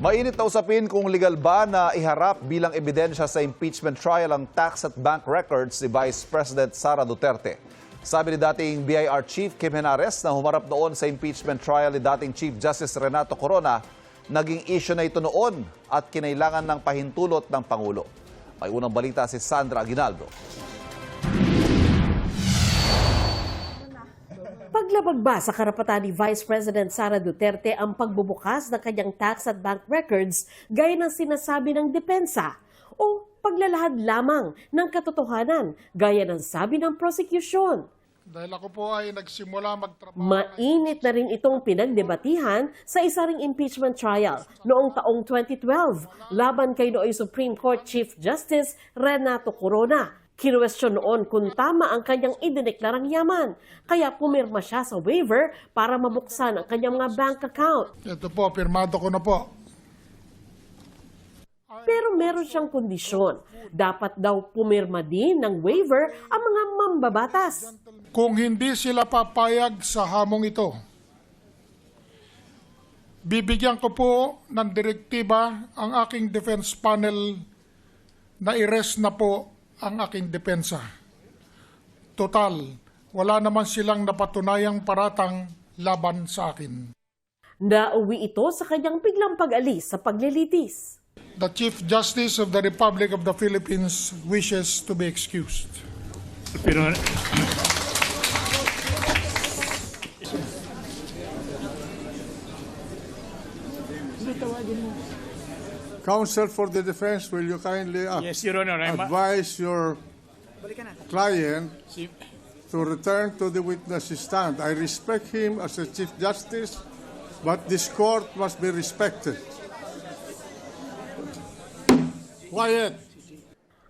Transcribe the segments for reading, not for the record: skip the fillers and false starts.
Mainit na usapin kung legal ba na iharap bilang ebidensya sa impeachment trial ang tax at bank records ni Vice President Sara Duterte. Sabi ni dating BIR Chief Kim Henares na humarap noon sa impeachment trial ni dating Chief Justice Renato Corona, naging issue na ito noon at kinailangan ng pahintulot ng Pangulo. May unang balita si Sandra Aguinaldo. Paglabag ba sa karapatan ni Vice President Sara Duterte ang pagbubukas ng kanyang tax at bank records gaya ng sinasabi ng depensa o paglalahad lamang ng katotohanan gaya ng sabi ng prosecution? Dahil ako po ay nagsimula magtrabaho. Mainit na rin itong pinagdebatihan sa isa ring impeachment trial noong taong 2012 laban kay nooy Supreme Court Chief Justice Renato Corona. Kinuwestiyon noon kung tama ang kanyang idineklarang yaman, kaya pumirma siya sa waiver para mabuksan ang kanyang mga bank account. Ito po, pirmado ko na po. Pero meron siyang kondisyon. Dapat daw pumirma din ng waiver ang mga mambabatas. Kung hindi sila papayag sa hamong ito, bibigyan ko po ng direktiba ang aking defense panel na i-rest na po ang aking depensa. Total, wala naman silang napatunayang paratang laban sa akin. Nauwi ito sa kanyang biglang pag-alis sa paglilitis. The Chief Justice of the Republic of the Philippines wishes to be excused. Pero Counsel for the defense, will you kindly yes, Your Honor, advise your client to return to the witness stand? I respect him as a Chief Justice, but this court must be respected. Quiet.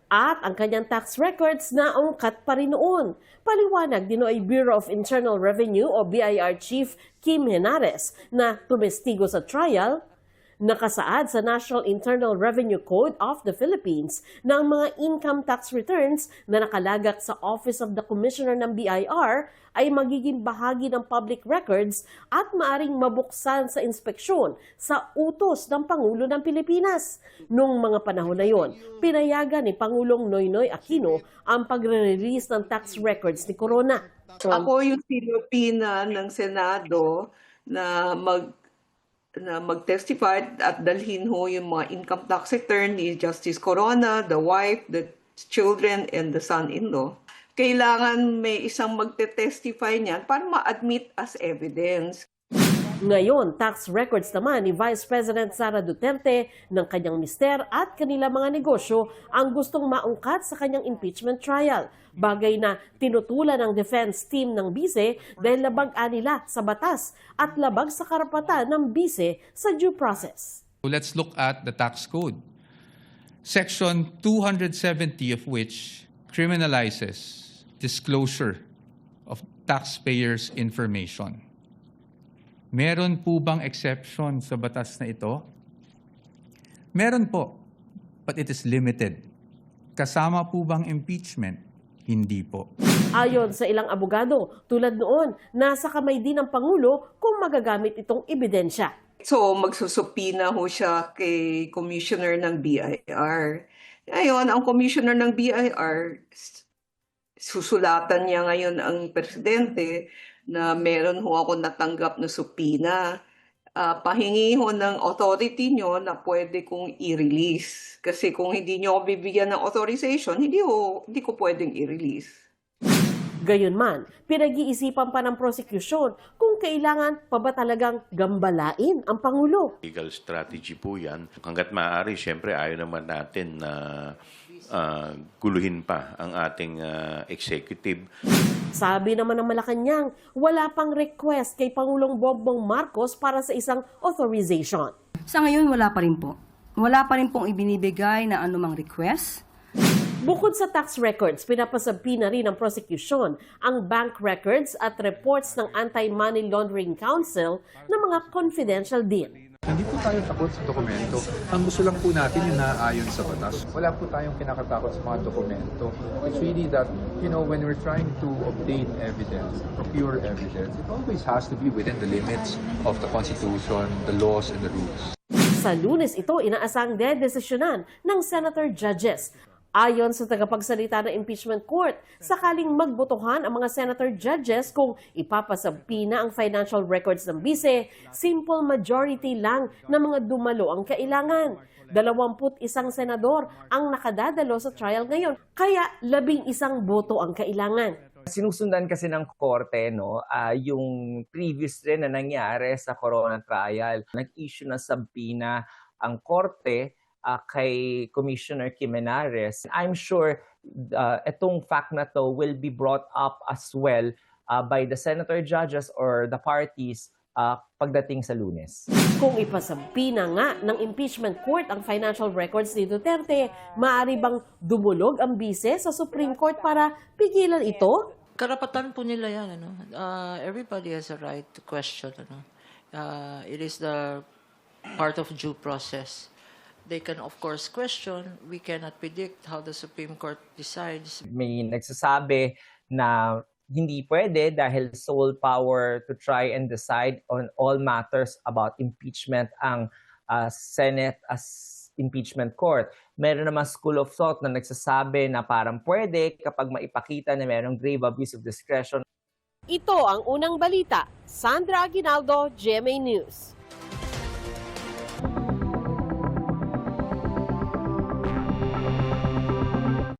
At ang kanyang tax records na ungkat pa rin noon. Paliwanag din ay Bureau of Internal Revenue o BIR Chief Kim Henares na tumestigo sa trial. Nakasaad sa National Internal Revenue Code of the Philippines na ang mga income tax returns na nakalagak sa Office of the Commissioner ng BIR ay magiging bahagi ng public records at maaring mabuksan sa inspeksyon sa utos ng Pangulo ng Pilipinas. Noong mga panahon na yon, pinayagan ni Pangulong Noynoy Aquino ang pagre-release ng tax records ni Corona. Ako yung sinupina ng Senado na mag-testify at dalhin ho yung mga income tax return ni Justice Corona, the wife, the children, and the son-in-law. Kailangan may isang magte-testify niyan para ma-admit as evidence. Ngayon, tax records naman ni Vice President Sara Duterte ng kanyang mister at kanila mga negosyo ang gustong maungkat sa kanyang impeachment trial. Bagay na tinutulan ng defense team ng bise dahil labag nila sa batas at labag sa karapatan ng bise sa due process. Let's look at the tax code. Section 270 of which criminalizes disclosure of taxpayers' information. Meron po bang exception sa batas na ito? Meron po, but it is limited. Kasama po bang impeachment? Hindi po. Ayon sa ilang abogado, tulad noon, nasa kamay din ng Pangulo kung magagamit itong ebidensya. So magsusupina ho siya kay Commissioner ng BIR. Ngayon, ang Commissioner ng BIR, susulatan niya ngayon ang Presidente na meron ho ako natanggap na supina. Pahingi ho ng authority nyo na pwede kong i-release. Kasi kung hindi nyo ako bibigyan ng authorization, hindi ko pwedeng i-release. Gayunman, pinag-iisipan pa ng prosecution kung kailangan pa ba talagang gambalain ang Pangulo. Legal strategy po yan. Hanggat maaari, siyempre ayaw naman natin na guluhin pa ang ating executive. Sabi naman ng Malacanang, wala pang request kay Pangulong Bongbong Marcos para sa isang authorization. Sa ngayon, wala pa rin po. Wala pa rin pong ibinibigay na anumang request. Bukod sa tax records, pinapasabi na rin ng prosecution ang bank records at reports ng Anti-Money Laundering Council na mga confidential din. Hindi po tayo takot sa dokumento. Ang gusto lang po natin yung naaayon sa batas. Wala po tayong kinakatakot sa mga dokumento. It's really that, when we're trying to obtain evidence, procure evidence, it always has to be within the limits of the Constitution, the laws, and the rules. Sa Lunes ito inaasang dedesisyonan ng senator judges. Ayon sa tagapagsalita ng impeachment court, sakaling magbotohan ang mga senator judges kung ipapasabina ang financial records ng bise, simple majority lang ng mga dumalo ang kailangan. 21 senador ang nakadadalo sa trial ngayon, kaya 11 boto ang kailangan. Sinusundan kasi ng korte yung previous rin na nangyari sa corona trial. Nag-issue ng subpoena ang korte kay Commissioner Kim Henares. I'm sure itong fact na to will be brought up as well by the senator judges or the parties pagdating sa Lunes. Kung ipasabina nga ng impeachment court ang financial records ni Duterte, maaari bang dumulog ang bise sa Supreme Court para pigilan ito? Karapatan po nila yan. Everybody has a right to question. It is the part of due process. They can of course question. We cannot predict how the Supreme Court decides. May nagsasabi na hindi pwede dahil sole power to try and decide on all matters about impeachment ang Senate as impeachment court. Meron naman school of thought na nagsasabi na parang pwede kapag maipakita na merong grave abuse of discretion. Ito ang unang balita. Sandra Aguinaldo, GMA News.